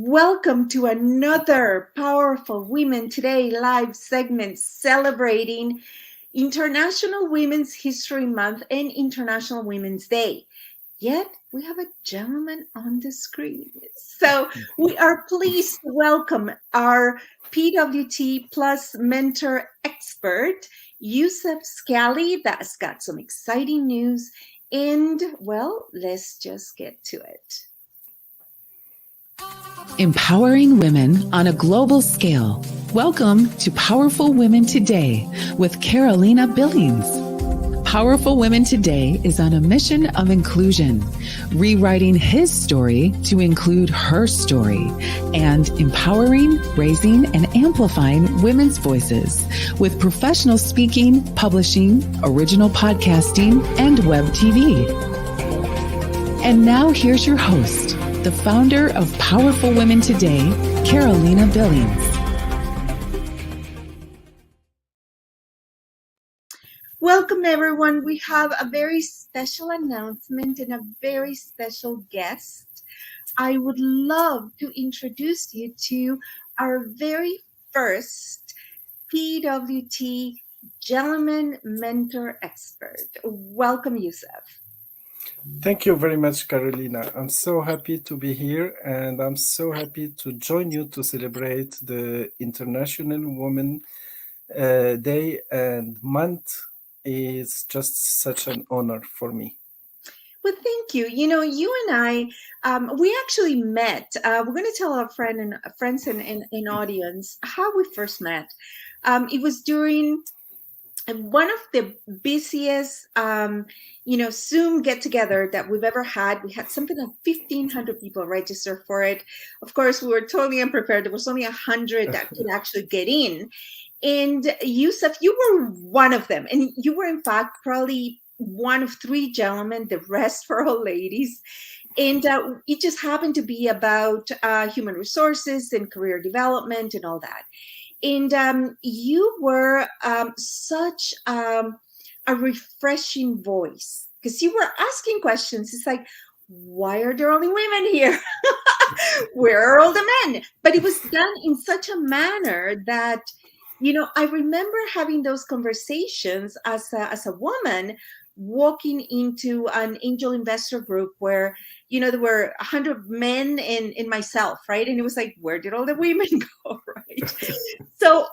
Welcome to another Powerful Women Today live segment celebrating International Women's History Month and International Women's Day. Yet we have a gentleman on the screen. So we are pleased to welcome our PWT Plus mentor expert, Yusuf Skalli, that's got some exciting news. And well, let's just get to it. Empowering women on a global scale. Welcome to Powerful Women Today with Carolina Billings. Powerful Women Today is on a mission of inclusion, rewriting his story to include her story, and empowering, raising, and amplifying women's voices with professional speaking, publishing, original podcasting, and web TV. And now here's your host, the founder of Powerful Women Today, Carolina Billings. Welcome, everyone. We have a very special announcement and a very special guest. I would love to introduce you to our very first PWT Gentleman Mentor Expert. Welcome, Yusuf. Thank you very much, Carolina. I'm so happy to be here, and I'm so happy to join you to celebrate the International Women Day and month. It's just such an honor for me. Well, thank you. You know, you and I, we actually met. We're going to tell our friends and audience how we first met. It was during one of the busiest, Zoom get-together that we've ever had. We had something like 1,500 people register for it. Of course, we were totally unprepared. There was only 100 that could actually get in. And Yusuf, you were one of them. And you were, in fact, probably one of three gentlemen. The rest were all ladies. And it just happened to be about human resources and career development and all that. And you were such a refreshing voice because you were asking questions. It's like, why are there only women here? Where are all the men? But it was done in such a manner that, I remember having those conversations as a woman walking into an angel investor group where, there were 100 men and myself, right? And it was like, where did all the women go, right? So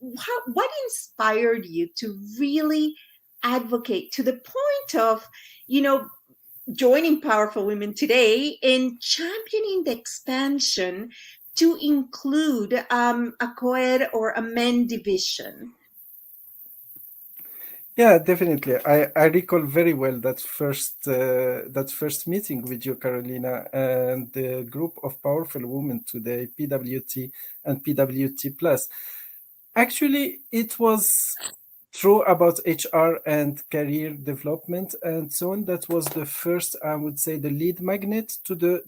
what inspired you to really advocate to the point of, joining Powerful Women Today and championing the expansion to include a co-ed or a men division? Yeah, definitely. I recall very well that first meeting with you, Carolina, and the group of powerful women today, PWT and PWT Plus. Actually, it was true about HR and career development and so on. That was the first, I would say, the lead magnet to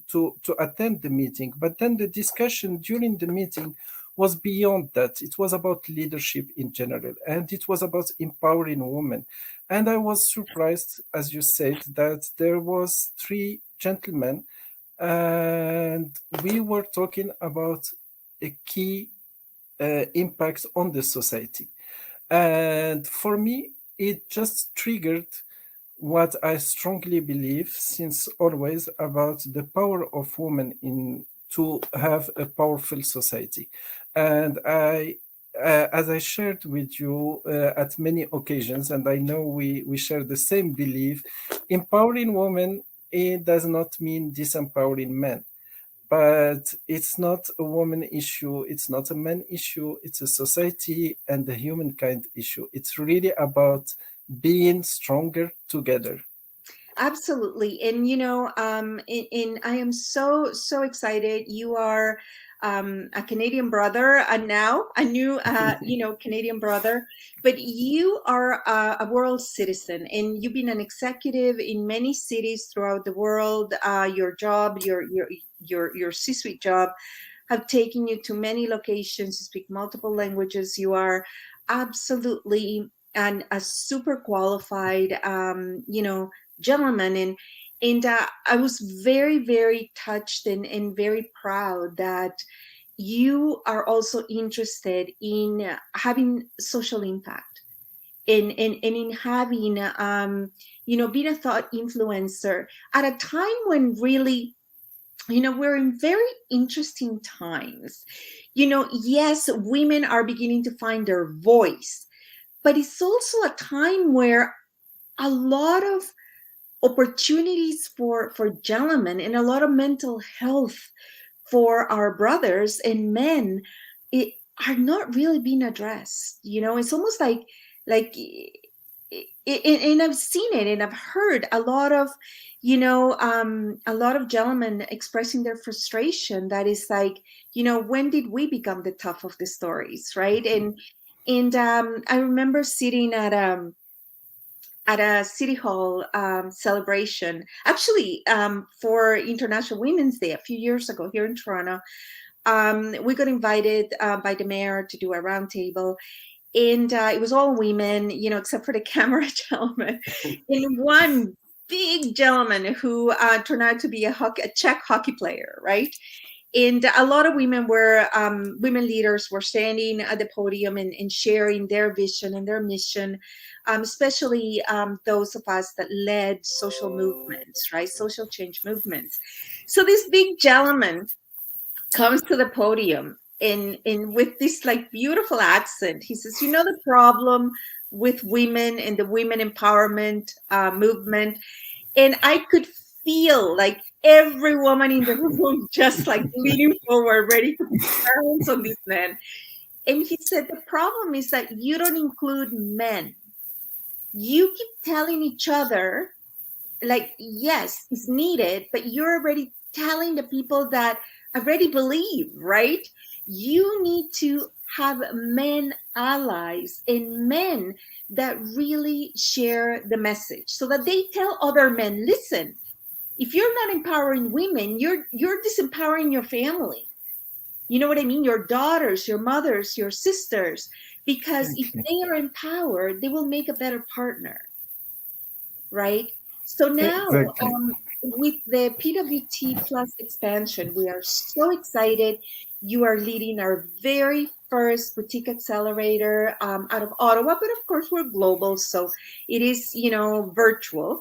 attend the meeting. But then the discussion during the meeting was beyond that. It was about leadership in general, and it was about empowering women. And I was surprised, as you said, that there was three gentlemen, and we were talking about a key impact on the society. And for me, it just triggered what I strongly believe since always about the power of women to have a powerful society. And as I shared with you at many occasions, and I know we share the same belief, empowering women, it does not mean disempowering men. But it's not a woman issue, it's not a man issue, it's a society and a humankind issue. It's really about being stronger together. Absolutely. And, I am so excited. You are a Canadian brother, and now a new, Canadian brother, but you are a world citizen, and you've been an executive in many cities throughout the world. Your job, your C-suite job, have taken you to many locations. You speak multiple languages. You are absolutely a super qualified, gentleman, And I was very, very touched and very proud that you are also interested in having social impact and in having, being a thought influencer at a time when really, we're in very interesting times. Yes, women are beginning to find their voice, but it's also a time where a lot of opportunities for gentlemen and a lot of mental health for our brothers and men it, are not really being addressed. It's almost like and I've seen it and I've heard a lot of a lot of gentlemen expressing their frustration that is like, when did we become the tough of the stories, right? And I remember sitting at a city hall celebration, actually, for International Women's Day a few years ago here in Toronto. We got invited by the mayor to do a roundtable, and it was all women, except for the camera gentleman, and one big gentleman who turned out to be a Czech hockey player, right? And a lot of women women leaders were standing at the podium and sharing their vision and their mission, especially those of us that led social movements, right? Social change movements. So this big gentleman comes to the podium and with this like beautiful accent, he says, the problem with women and the women empowerment movement. And I could feel like every woman in the room just like leaning forward, ready to pounce on this man. And he said, the problem is that you don't include men. You keep telling each other, like, yes, it's needed, but you're already telling the people that already believe, right? You need to have men allies and men that really share the message so that they tell other men, listen, if you're not empowering women, you're disempowering your family. You know what I mean? Your daughters, your mothers, your sisters, because if they are empowered, they will make a better partner, right? So now, Exactly. with the PWT Plus expansion, we are so excited. You are leading our very first boutique accelerator out of Ottawa, but of course we're global, so it is, virtual.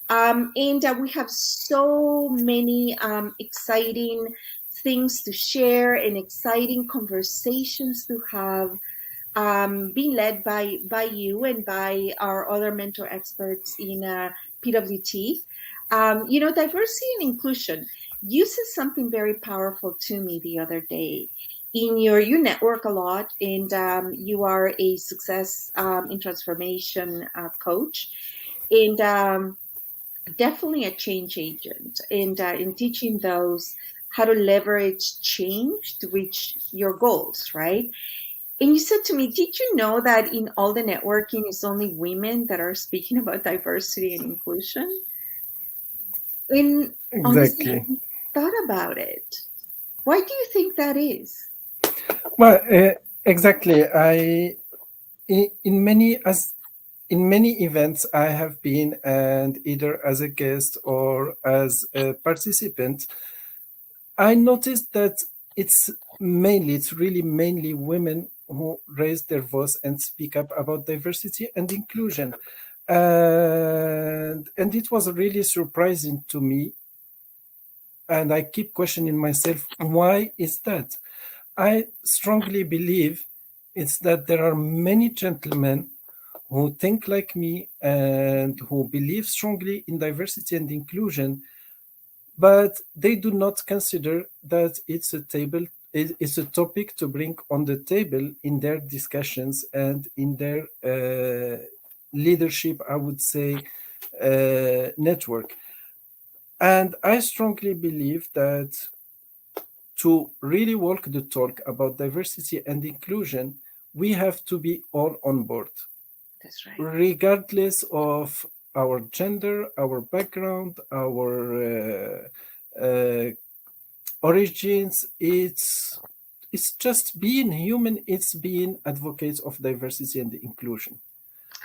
And we have so many exciting things to share and exciting conversations to have, being led by you and by our other mentor experts in PWT. Diversity and inclusion. You said something very powerful to me the other day. You network a lot, and you are a success in transformation coach, and definitely a change agent, and in teaching those how to leverage change to reach your goals, right? And you said to me, did you know that in all the networking, it's only women that are speaking about diversity and inclusion? And honestly, I Exactly. haven't thought about it. Why do you think that is? Well, exactly. In many events I have been, and either as a guest or as a participant, I noticed that it's really mainly women who raise their voice and speak up about diversity and inclusion. And it was really surprising to me. And I keep questioning myself, why is that? I strongly believe it's that there are many gentlemen who think like me and who believe strongly in diversity and inclusion, but they do not consider that it's a topic to bring on the table in their discussions and in their leadership, I would say, network. And I strongly believe that to really walk the talk about diversity and inclusion, we have to be all on board, That's right. regardless of our gender, our background, our origins. It's just being human. It's being advocates of diversity and inclusion.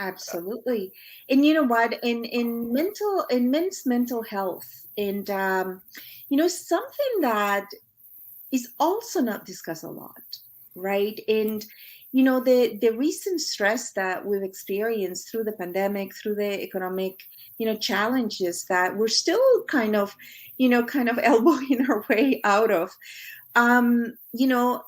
Absolutely. And you know what? In men's mental health, and something that is also not discussed a lot, right? And the recent stress that we've experienced through the pandemic, through the economic challenges that we're still kind of elbowing our way out of. um you know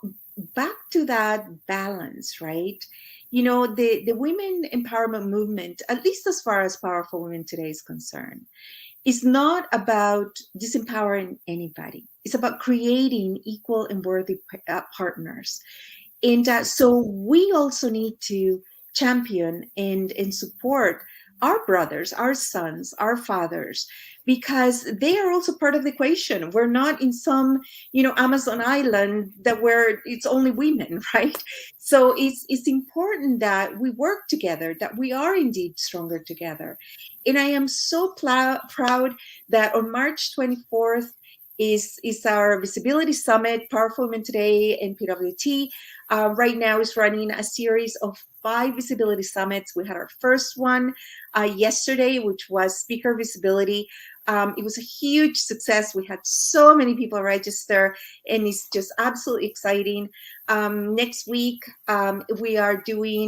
Back to that balance, right? The women empowerment movement, at least as far as Powerful Women Today is concerned, is not about disempowering anybody. It's about creating equal and worthy partners. And so we also need to champion and support our brothers, our sons, our fathers, because they are also part of the equation. We're not in some, Amazon island where it's only women, right? So it's important that we work together, that we are indeed stronger together. And I am so proud that on March 24th is our visibility summit. Powerful Women Today and PWT right now is running a series of 5 visibility summits. We had our first one yesterday, which was speaker visibility. It was a huge success. We had so many people register, and it's just absolutely exciting. Next week, we are doing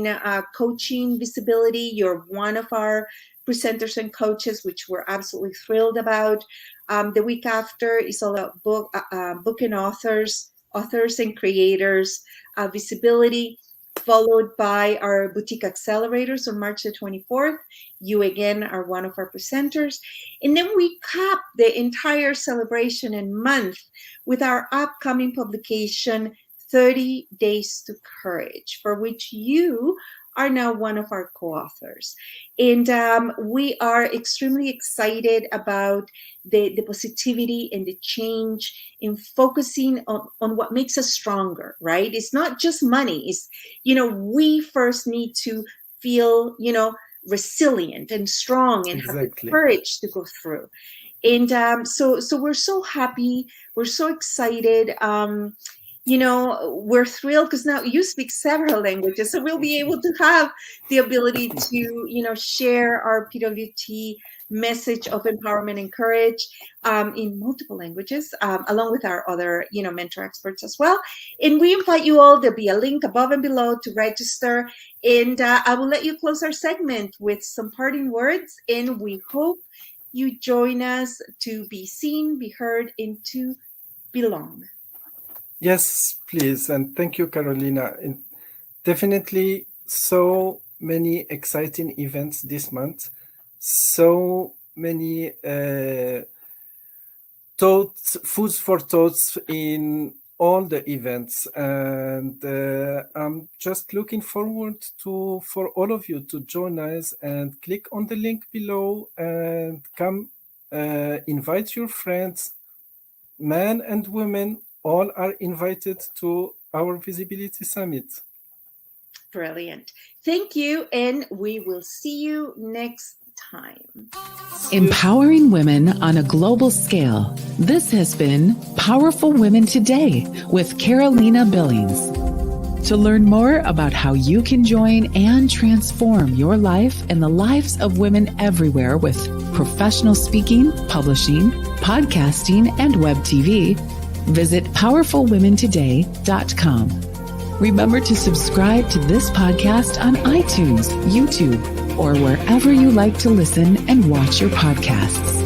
coaching visibility. You're one of our presenters and coaches, which we're absolutely thrilled about. The week after is all about book and authors and creators visibility, followed by our boutique accelerators on March the 24th. You again are one of our presenters. And then we cap the entire celebration and month with our upcoming publication, 30 Days to Courage, for which you are now one of our co-authors. And we are extremely excited about the positivity and the change in focusing on what makes us stronger, right? It's not just money. It's, we first need to feel, resilient and strong and have the courage to go through. And so we're so happy. We're so excited. We're thrilled because now you speak several languages, so we'll be able to have the ability to, share our PWT message of empowerment and courage in multiple languages, along with our other, mentor experts as well. And we invite you all. There'll be a link above and below to register. And I will let you close our segment with some parting words. And we hope you join us to be seen, be heard, and to belong. Yes, please. And thank you, Carolina. And definitely so many exciting events this month. So many foods for thoughts in all the events. And I'm just looking forward for all of you to join us and click on the link below and come invite your friends, men and women. All are invited to our Visibility Summit. Brilliant. Thank you, and we will see you next time. Empowering women on a global scale. This has been Powerful Women Today with Carolina Billings. To learn more about how you can join and transform your life and the lives of women everywhere with professional speaking, publishing, podcasting, and web TV, visit powerfulwomentoday.com. Remember to subscribe to this podcast on iTunes, YouTube, or wherever you like to listen and watch your podcasts.